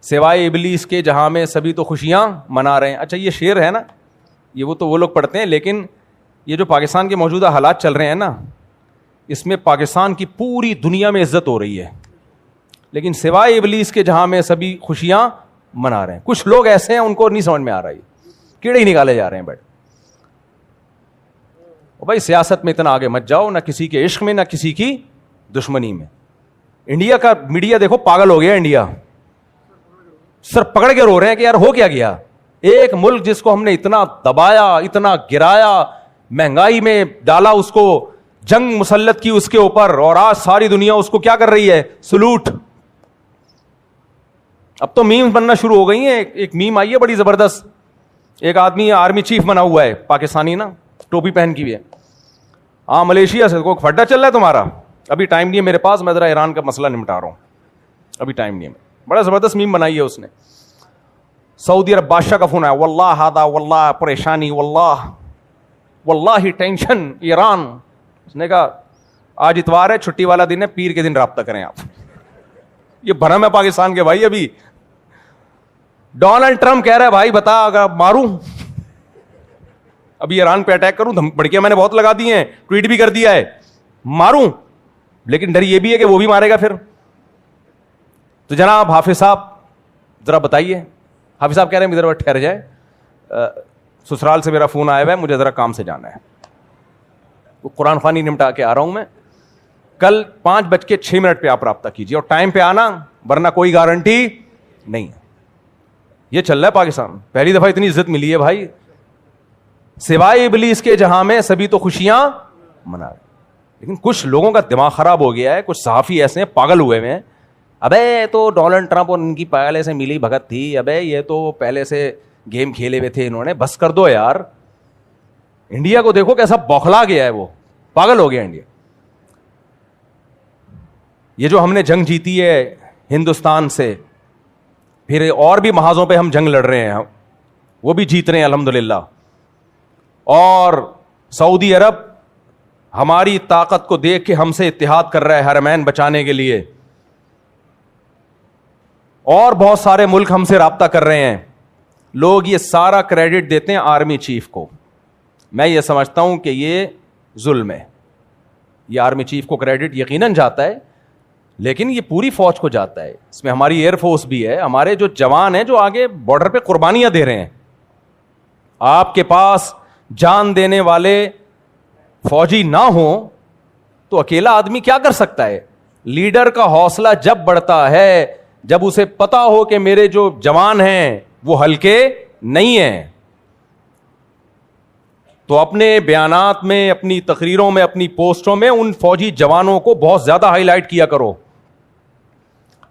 سوائے ابلیس کے جہاں میں سبھی تو خوشیاں منا رہے ہیں. اچھا یہ شعر ہے نا, یہ وہ لوگ پڑھتے ہیں, لیکن یہ جو پاکستان کے موجودہ حالات چل رہے ہیں نا, اس میں پاکستان کی پوری دنیا میں عزت ہو رہی ہے, لیکن سوائے ابلیس کے جہاں میں سبھی خوشیاں منا رہے ہیں. کچھ لوگ ایسے ہیں ان کو نہیں سمجھ میں آ رہا, ہے کیڑے ہی نکالے جا رہے ہیں. بھائی سیاست میں اتنا آگے مت جاؤ, نہ کسی کے عشق میں نہ کسی کی دشمنی میں. انڈیا کا میڈیا دیکھو پاگل ہو گیا. انڈیا سر پکڑ کے رو رہے ہیں کہ یار ہو کیا گیا. ایک ملک جس کو ہم نے اتنا دبایا, اتنا گرایا, مہنگائی میں ڈالا, اس کو جنگ مسلط کی اس کے اوپر, اور آج ساری دنیا اس کو کیا کر رہی ہے, سلوٹ. اب تو میم بننا شروع ہو گئی ہیں. ایک میم آئی ہے بڑی زبردست, ایک آدمی آرمی چیف بنا ہوا ہے پاکستانی نا, ٹوپی پہن کی ہوئی ہے. ہاں ملیشیا سے کوئی پھڈا چل رہا ہے تمہارا, ابھی ٹائم نہیں ہے میرے پاس, میں ذرا ایران کا مسئلہ نمٹا رہا ہوں, ابھی ٹائم نہیں ہے. بڑا زبردست میم بنائی ہے اس نے. سعودی عرب بادشاہ کا فون آیا, واللہ ہادا, واللہ پریشانی, واللہ ٹینشن ایران. اس نے کہا آج اتوار ہے, چھٹی والا دن ہے, پیر کے دن رابطہ کریں آپ. یہ بھرم ہے پاکستان کے بھائی. ابھی ڈونلڈ ٹرمپ کہہ رہا ہے بھائی بتا اگر ماروں, ابھی ایران پہ اٹیک کروں, بڑکیاں میں نے بہت لگا دی ہیں, ٹویٹ بھی کر دیا ہے, ماروں, لیکن ڈر یہ بھی ہے کہ وہ بھی مارے گا پھر. تو جناب حافظ صاحب ذرا بتائیے. حافظ صاحب کہہ رہے ہیں ذرا ٹھہر جائے, سسرال سے میرا فون آیا ہوا ہے, مجھے ذرا کام سے جانا ہے, قرآن خوانی نمٹا کے آ رہا ہوں میں. کل 5:06 پہ آپ رابطہ کیجیے, اور ٹائم پہ آنا, ورنہ کوئی گارنٹی نہیں ہے. یہ چل رہا ہے پاکستان. پہلی دفعہ اتنی عزت ملی ہے بھائی. سوائے ابلیس کے جہاں میں سبھی تو خوشیاں منا رہے. لیکن کچھ لوگوں کا دماغ خراب ہو گیا ہے, کچھ صحافی ایسے ہیں پاگل ہوئے ہیں. ابے تو ڈونلڈ ٹرمپ اور ان کی پہلے سے ملی بھگت تھی, ابے یہ تو پہلے سے گیم کھیلے ہوئے تھے انہوں نے, بس کر دو یار. انڈیا کو دیکھو کیسا بوکھلا گیا ہے, وہ پاگل ہو گیا انڈیا. یہ جو ہم نے جنگ جیتی ہے ہندوستان سے, پھر اور بھی محاذوں پہ ہم جنگ لڑ رہے ہیں, وہ بھی جیت رہے ہیں الحمدللہ. اور سعودی عرب ہماری طاقت کو دیکھ کے ہم سے اتحاد کر رہا ہے حرمین بچانے کے لیے, اور بہت سارے ملک ہم سے رابطہ کر رہے ہیں. لوگ یہ سارا کریڈٹ دیتے ہیں آرمی چیف کو. میں یہ سمجھتا ہوں کہ یہ ظلم ہے. یہ آرمی چیف کو کریڈٹ یقیناً جاتا ہے, لیکن یہ پوری فوج کو جاتا ہے. اس میں ہماری ایئر فورس بھی ہے, ہمارے جو جوان ہیں جو آگے بارڈر پہ قربانیاں دے رہے ہیں. آپ کے پاس جان دینے والے فوجی نہ ہوں تو اکیلا آدمی کیا کر سکتا ہے. لیڈر کا حوصلہ جب بڑھتا ہے, جب اسے پتا ہو کہ میرے جو جوان ہیں وہ ہلکے نہیں ہیں, تو اپنے بیانات میں, اپنی تقریروں میں, اپنی پوسٹوں میں ان فوجی جوانوں کو بہت زیادہ ہائی لائٹ کیا کرو.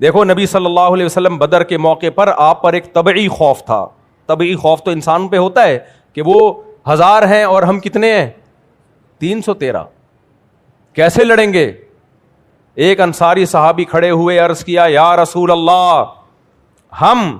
دیکھو نبی صلی اللہ علیہ وسلم بدر کے موقع پر آپ پر ایک طبعی خوف تھا. طبعی خوف تو انسان پہ ہوتا ہے کہ وہ 1000 ہیں اور ہم کتنے ہیں, 313, کیسے لڑیں گے. ایک انصاری صحابی کھڑے ہوئے, عرض کیا یا رسول اللہ, ہم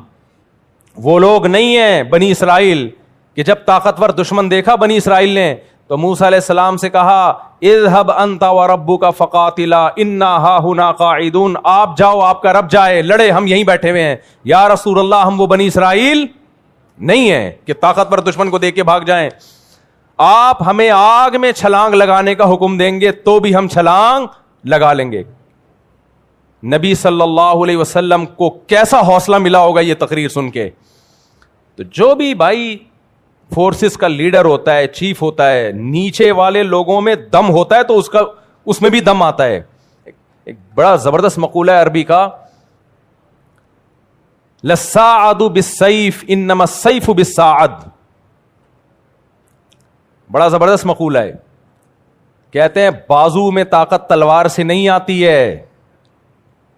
وہ لوگ نہیں ہیں بنی اسرائیل کہ جب طاقتور دشمن دیکھا بنی اسرائیل نے تو موسیٰ علیہ السلام سے کہا اذهب انت وربک فقاتلا انا ہاہنا قاعدون, آپ جاؤ آپ کا رب جائے, لڑے ہم یہیں بیٹھے ہوئے ہیں. یا رسول اللہ ہم وہ بنی اسرائیل نہیں ہیں کہ طاقتور دشمن کو دیکھ کے بھاگ جائیں. آپ ہمیں آگ میں چھلانگ لگانے کا حکم دیں گے تو بھی ہم چھلانگ لگا لیں گے. نبی صلی اللہ علیہ وسلم کو کیسا حوصلہ ملا ہوگا یہ تقریر سن کے. تو جو بھی بھائی فورسز کا لیڈر ہوتا ہے, چیف ہوتا ہے, نیچے والے لوگوں میں دم ہوتا ہے تو اس میں بھی دم آتا ہے. ایک بڑا زبردست مقولہ ہے عربی کا, للساعد بالسیف انما السیف بالساعد. بڑا زبردست مقولہ ہے. کہتے ہیں بازو میں طاقت تلوار سے نہیں آتی ہے.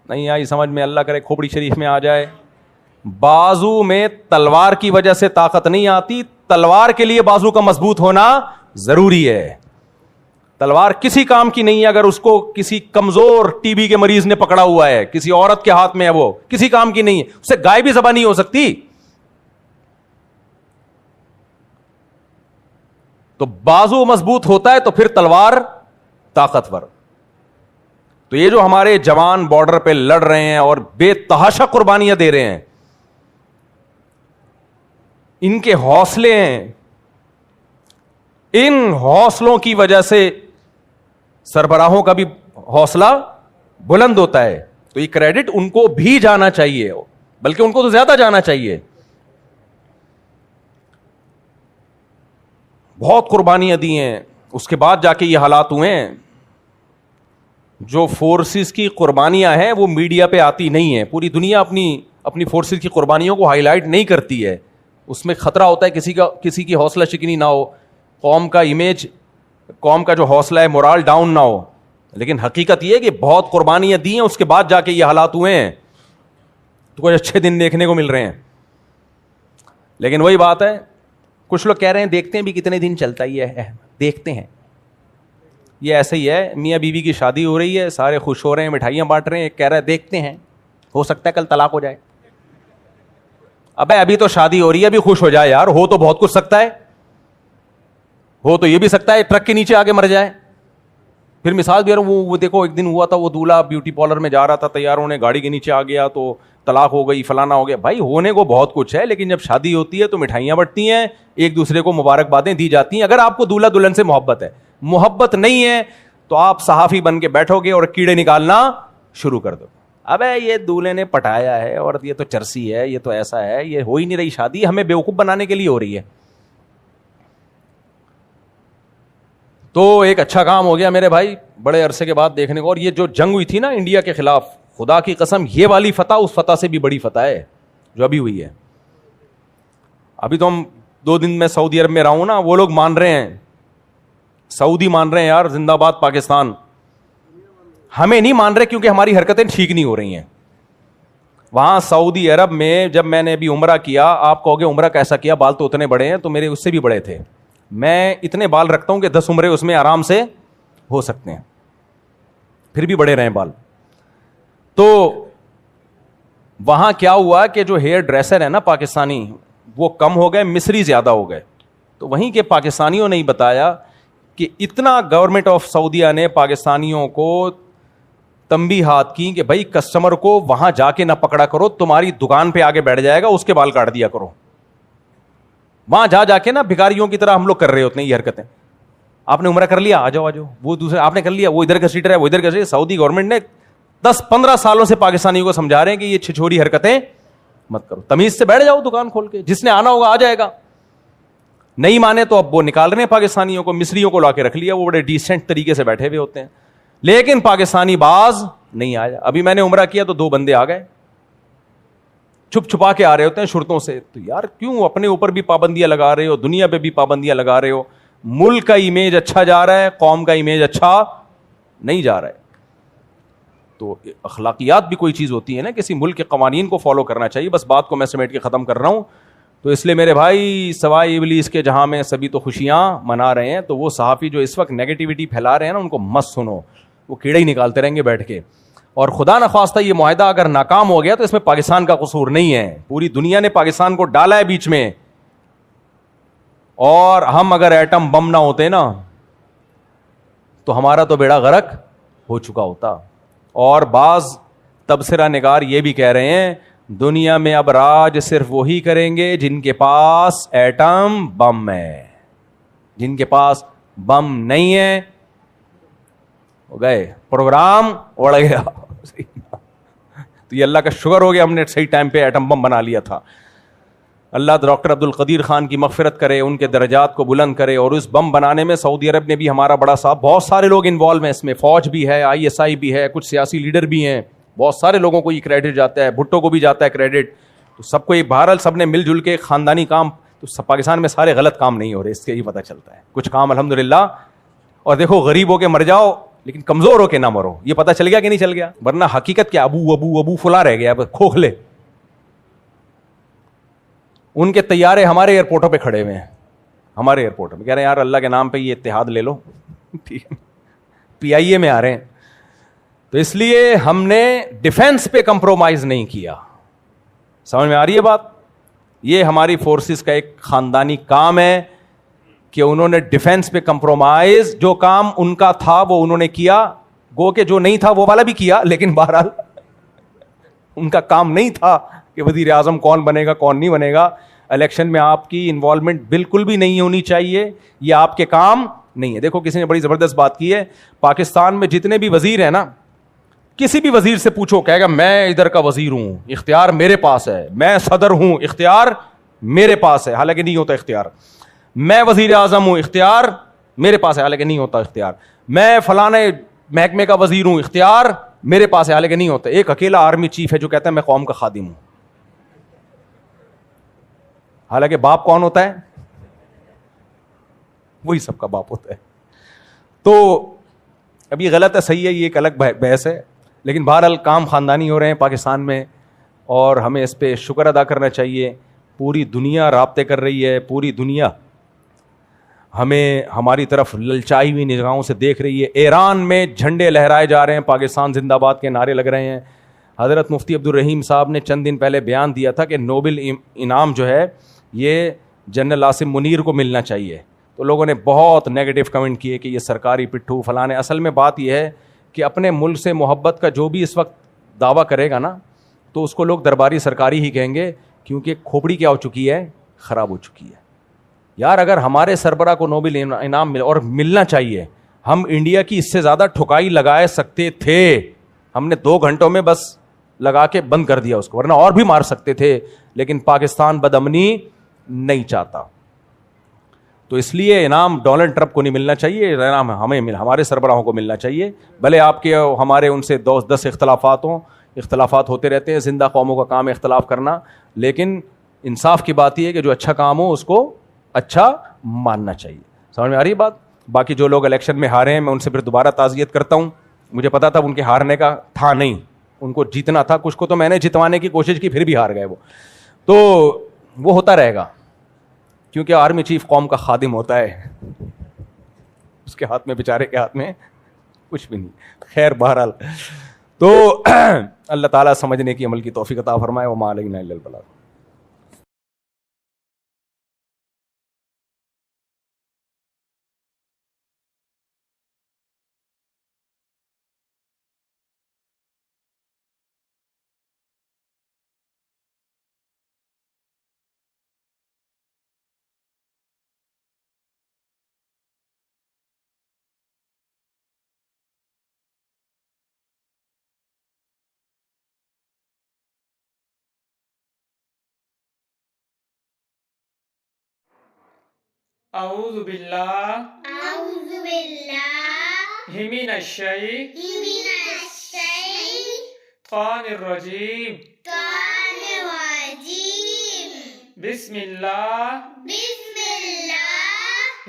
نہیں آئی سمجھ میں, اللہ کرے کھوپڑی شریف میں آ جائے. بازو میں تلوار کی وجہ سے طاقت نہیں آتی, تلوار کے لیے بازو کا مضبوط ہونا ضروری ہے. تلوار کسی کام کی نہیں ہے اگر اس کو کسی کمزور ٹی بی کے مریض نے پکڑا ہوا ہے, کسی عورت کے ہاتھ میں ہے, وہ کسی کام کی نہیں ہے, اس سے گائے بھی ذبح نہیں ہو سکتی. تو بازو مضبوط ہوتا ہے تو پھر تلوار طاقتور. تو یہ جو ہمارے جوان بارڈر پہ لڑ رہے ہیں اور بے تحاشا قربانیاں دے رہے ہیں, ان کے حوصلے ہیں, ان حوصلوں کی وجہ سے سربراہوں کا بھی حوصلہ بلند ہوتا ہے. تو یہ کریڈٹ ان کو بھی جانا چاہیے, بلکہ ان کو تو زیادہ جانا چاہیے. بہت قربانیاں دی ہیں, اس کے بعد جا کے یہ حالات ہوئے ہیں. جو فورسز کی قربانیاں ہیں وہ میڈیا پہ آتی نہیں ہیں. پوری دنیا اپنی فورسز کی قربانیوں کو ہائی لائٹ نہیں کرتی ہے. اس میں خطرہ ہوتا ہے کسی کی حوصلہ شکنی نہ ہو, قوم کا امیج, قوم کا جو حوصلہ ہے مورال ڈاؤن نہ ہو. لیکن حقیقت یہ ہے کہ بہت قربانیاں دی ہیں, اس کے بعد جا کے یہ حالات ہوئے ہیں. تو کچھ اچھے دن دیکھنے کو مل رہے ہیں. لیکن وہی بات ہے, کچھ لوگ کہہ رہے ہیں دیکھتے ہیں بھی کتنے دن چلتا ہی ہے, دیکھتے ہیں. یہ ایسے ہی ہے, میاں بیوی کی شادی ہو رہی ہے, سارے خوش ہو رہے ہیں, مٹھائیاں بانٹ رہے ہیں, ایک کہہ رہا ہے دیکھتے ہیں, ہو سکتا ہے کل طلاق ہو جائے. ابے ابھی تو شادی ہو رہی ہے, ابھی خوش ہو جائے یار. ہو تو بہت کچھ سکتا ہے, ہو تو یہ بھی سکتا ہے ٹرک کے نیچے آگے مر جائے. پھر مثال بھی وہ دیکھو ایک دن ہوا تھا, وہ دولہا بیوٹی پارلر میں جا رہا تھا, تیار ہونے گاڑی کے نیچے آ گیا تو طلاق ہو گئی, فلانا ہو گیا. بھائی ہونے کو بہت کچھ ہے, لیکن جب شادی ہوتی ہے تو مٹھائیاں بٹتی ہیں, ایک دوسرے کو مبارکبادیں دی جاتی ہیں. اگر آپ کو دولہا دلہن سے محبت ہے, محبت نہیں ہے تو آپ صحافی بن کے بیٹھو گے اور کیڑے نکالنا شروع کر دو. ابے یہ دولہے نے پٹایا ہے, اور یہ تو چرسی ہے, یہ تو ایسا ہے, یہ ہو ہی نہیں رہی شادی, ہمیں بیوقوف بنانے کے لیے ہو رہی ہے. تو ایک اچھا کام ہو گیا میرے بھائی بڑے عرصے کے بعد دیکھنے کو. اور یہ جو جنگ ہوئی تھی نا انڈیا کے خلاف, خدا کی قسم یہ والی فتح اس فتح سے بھی بڑی فتح ہے جو ابھی ہوئی ہے. ابھی تو ہم 2 دن میں سعودی عرب میں رہا ہوں نا, وہ لوگ مان رہے ہیں, سعودی مان رہے ہیں یار زندہ باد پاکستان. ہمیں نہیں مان رہے کیونکہ ہماری حرکتیں ٹھیک نہیں ہو رہی ہیں. وہاں سعودی عرب میں جب میں نے ابھی عمرہ کیا, آپ کہو گے عمرہ کیسا کیا, بال تو اتنے بڑے ہیں, تو میرے اس سے بھی بڑے تھے. میں اتنے بال رکھتا ہوں کہ 10 عمرے اس میں آرام سے ہو سکتے ہیں, پھر بھی بڑے رہیں بال. تو وہاں کیا ہوا کہ جو ہیئر ڈریسر ہے نا پاکستانی, وہ کم ہو گئے, مصری زیادہ ہو گئے. تو وہیں کے پاکستانیوں نے ہی بتایا کہ اتنا گورنمنٹ آف سعودیہ نے پاکستانیوں کو تنبیہات کی کہ بھائی کسٹمر کو وہاں جا کے نہ پکڑا کرو, تمہاری دکان پہ آگے بیٹھ جائے گا, اس کے بال کاٹ دیا کرو. وہاں جا کے نا بھکاریوں کی طرح ہم لوگ کر رہے ہوتے ہیں یہ حرکتیں. آپ نے عمرہ کر لیا, آ جاؤ, وہ دوسرے آپ نے کر لیا, وہ ادھر کا سیٹر ہے, وہ ادھر کا. سعودی گورنمنٹ نے 10-15 سالوں سے پاکستانیوں کو سمجھا رہے ہیں کہ یہ چھچوری حرکتیں مت کرو, تمیز سے بیٹھ جاؤ دکان کھول کے, جس نے آنا ہوگا آ جائے گا. نہیں مانے تو اب وہ نکال رہے ہیں پاکستانیوں کو, مصریوں کو لا کے رکھ لیا, وہ بڑے ڈیسنٹ طریقے سے بیٹھے ہوئے ہوتے ہیں. لیکن پاکستانی باز نہیں آیا. ابھی میں نے عمرہ کیا تو 2 بندے آ گئے, چھپ چھپا کے آ رہے ہوتے ہیں شرطوں سے. تو یار کیوں اپنے اوپر بھی پابندیاں لگا رہے ہو, دنیا پہ بھی پابندیاں لگا رہے ہو. ملک کا امیج اچھا جا رہا ہے, قوم کا امیج اچھا نہیں جا رہا ہے. تو اخلاقیات بھی کوئی چیز ہوتی ہے نا, کسی ملک کے قوانین کو فالو کرنا چاہیے. بس بات کو میں سمیٹ کے ختم کر رہا ہوں. تو اس لیے میرے بھائی سوائے ابلیس کے جہاں میں سبھی تو خوشیاں منا رہے ہیں. تو وہ صحافی جو اس وقت نیگیٹیوٹی پھیلا رہے ہیں نا, ان کو مت سنو, وہ کیڑے ہی نکالتے رہیں گے بیٹھ کے. اور خدا نخواستہ یہ معاہدہ اگر ناکام ہو گیا تو اس میں پاکستان کا قصور نہیں ہے, پوری دنیا نے پاکستان کو ڈالا ہے بیچ میں. اور ہم اگر ایٹم بم نہ ہوتے نا تو ہمارا تو بیڑا غرق ہو چکا ہوتا. اور بعض تبصرہ نگار یہ بھی کہہ رہے ہیں دنیا میں اب راج صرف وہی کریں گے جن کے پاس ایٹم بم ہے, جن کے پاس بم نہیں ہے ہو گئے, پروگرام اڑ گیا. تو یہ اللہ کا شکر ہو گیا ہم نے صحیح ٹائم پہ ایٹم بم بنا لیا تھا. اللہ ڈاکٹر عبد القدیر خان کی مغفرت کرے, ان کے درجات کو بلند کرے. اور اس بم بنانے میں سعودی عرب نے بھی ہمارا بڑا ساتھ, بہت سارے لوگ انوالو ہیں اس میں, فوج بھی ہے, ISI بھی ہے, کچھ سیاسی لیڈر بھی ہیں, بہت سارے لوگوں کو یہ کریڈٹ جاتا ہے, بھٹو کو بھی جاتا ہے کریڈٹ. تو سب کو یہ بہرحال سب نے مل جل کے خاندانی کام. تو پاکستان میں سارے غلط کام نہیں ہو رہے, اس سے یہ پتہ چلتا ہے. کچھ کام الحمدللہ. اور دیکھو غریب ہو کے مر جاؤ لیکن کمزور ہو کے نہ مرو, یہ پتہ چل گیا کہ نہیں چل گیا. ورنہ حقیقت کیا, ابو ابو ابو فلاں رہ گیا, کھوکھلے. ان کے طیارے ہمارے ایئرپورٹوں پہ کھڑے ہوئے ہیں, ہمارے ایئرپورٹ میں کہہ رہے ہیں یار اللہ کے نام پہ یہ اتحاد لے لو. PIA میں آ رہے ہیں. تو اس لیے ہم نے ڈیفنس پہ کمپرومائز نہیں کیا. سمجھ میں آ رہی ہے بات. یہ ہماری فورسز کا ایک خاندانی کام ہے کہ انہوں نے ڈیفنس پہ کمپرومائز, جو کام ان کا تھا وہ انہوں نے کیا, گو کہ جو نہیں تھا وہ والا بھی کیا, لیکن بہرحال ان کا کام نہیں تھا کہ وزیر اعظم کون بنے گا کون نہیں بنے گا. الیکشن میں آپ کی انوالومنٹ بالکل بھی نہیں ہونی چاہیے, یہ آپ کے کام نہیں ہے. دیکھو کسی نے بڑی زبردست بات کی ہے, پاکستان میں جتنے بھی وزیر ہیں نا, کسی بھی وزیر سے پوچھو کہے گا میں ادھر کا وزیر ہوں, اختیار میرے پاس ہے, میں صدر ہوں, اختیار میرے پاس ہے, حالانکہ نہیں ہوتا اختیار. میں وزیر اعظم ہوں, اختیار میرے پاس ہے, حالانکہ نہیں ہوتا اختیار. میں فلانے محکمے کا وزیر ہوں, اختیار میرے پاس ہے, حالانکہ نہیں ہوتا. ایک اکیلا آرمی چیف ہے جو کہتا ہے میں قوم کا خادم ہوں, حالانکہ باپ کون ہوتا ہے؟ وہی سب کا باپ ہوتا ہے. تو اب یہ غلط ہے صحیح ہے, یہ ایک الگ بحث ہے, لیکن بہرحال کام خاندانی ہو رہے ہیں پاکستان میں, اور ہمیں اس پہ شکر ادا کرنا چاہیے. پوری دنیا رابطے کر رہی ہے, پوری دنیا ہمیں ہماری طرف للچائی ہوئی نگاہوں سے دیکھ رہی ہے. ایران میں جھنڈے لہرائے جا رہے ہیں, پاکستان زندہ باد کے نعرے لگ رہے ہیں. حضرت مفتی عبدالرحیم صاحب نے چند دن پہلے بیان دیا تھا کہ نوبل انعام جو ہے یہ جنرل عاصم منیر کو ملنا چاہیے. تو لوگوں نے بہت نیگیٹو کمنٹ کیے کہ یہ سرکاری پٹھو فلانے. اصل میں بات یہ ہے کہ اپنے ملک سے محبت کا جو بھی اس وقت دعویٰ کرے گا نا, تو اس کو لوگ درباری سرکاری ہی کہیں گے, کیونکہ کھوپڑی کیا ہو چکی ہے, خراب ہو چکی ہے. یار اگر ہمارے سربراہ کو نوبل انعام اور ملنا چاہیے, ہم انڈیا کی اس سے زیادہ ٹھکائی لگا سکتے تھے. ہم نے 2 گھنٹوں میں بس لگا کے بند کر دیا اس کو, ورنہ اور بھی مار سکتے تھے, لیکن پاکستان بدامنی نہیں چاہتا. تو اس لیے انعام ڈونلڈ ٹرمپ کو نہیں ملنا چاہیے, انعام ہمیں ہمارے سربراہوں کو ملنا چاہیے. بھلے آپ کے ہمارے ان سے 10 اختلافات ہوں, اختلافات ہوتے رہتے ہیں, زندہ قوموں کا کام ہے اختلاف کرنا, لیکن انصاف کی بات یہ ہے کہ جو اچھا کام ہو اس کو اچھا ماننا چاہیے. سمجھ میں آ رہی ہے بات؟ باقی جو لوگ الیکشن میں ہارے ہیں میں ان سے پھر دوبارہ تعزیت کرتا ہوں. مجھے پتا تھا ان کے ہارنے کا تھا نہیں, ان کو جیتنا تھا. کچھ کو تو میں نے جتوانے کی کوشش کی, پھر بھی ہار گئے وہ. تو وہ ہوتا رہے گا, کیونکہ آرمی چیف قوم کا خادم ہوتا ہے, اس کے ہاتھ میں بیچارے کے ہاتھ میں کچھ بھی نہیں. خیر بہرحال تو اللہ تعالیٰ سمجھنے کی عمل کی توفیق عطا فرمائے. وما علینا الا البلاغ. اعوذ باللہ من الشیطان الرجیم بسم اللہ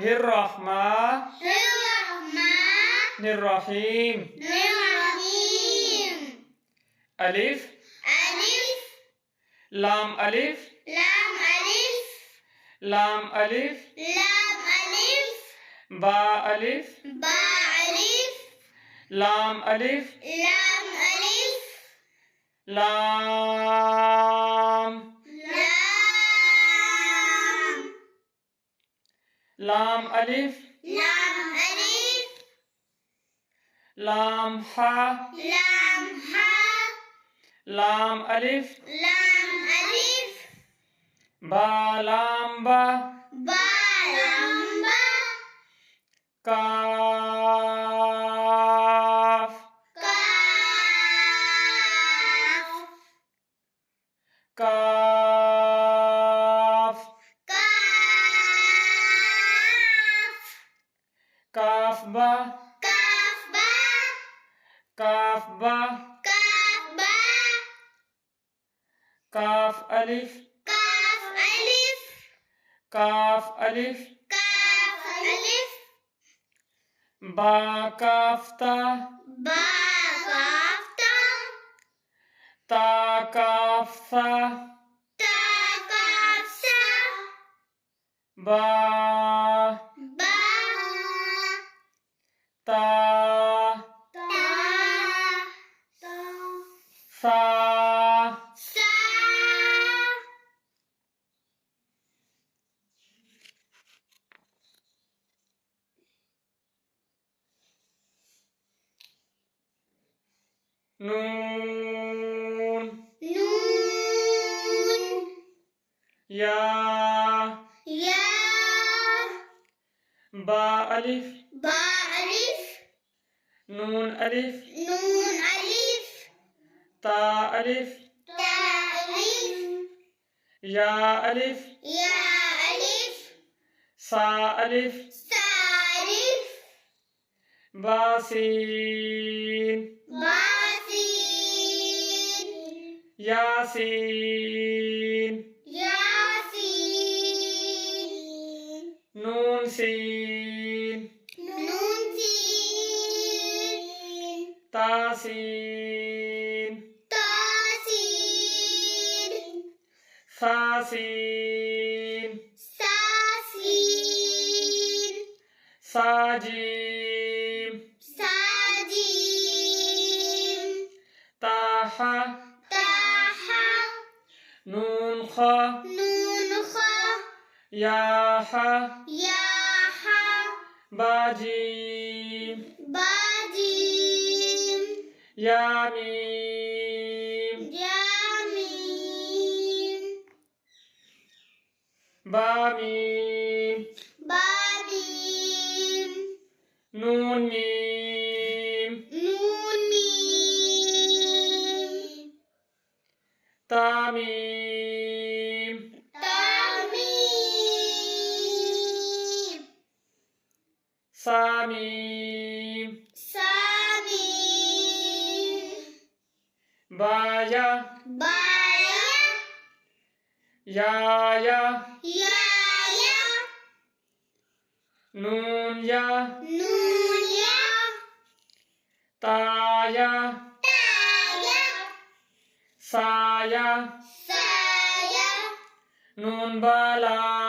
الرحمن الرحیم. الف لام الف لام الف با الف لام الف لام لام الف لام ہا لام الف با لام با کاف کاف کاف با کاف با کاف الف کاف الف با کاف تا تا کاف ثا با تا ثا نون یا یا با الف با الف نون الف نون الف تا الف تا الف یا الف یا الف سا الف سا الف با سین با سین یا سین یاسین نون سین نون سین تا سین تاسین سا سین ساسین سا جیم ساجیم تا ح تاح نون خ نون خا یا ح یا ح با جیم باجیم یا میم جامیم با میم بابیم نون میم نون میم تا میم تامیم سا میم سامیم با یا بایا یا یا نون یا نون یا تا یا تایا سا یا سایا نون بالا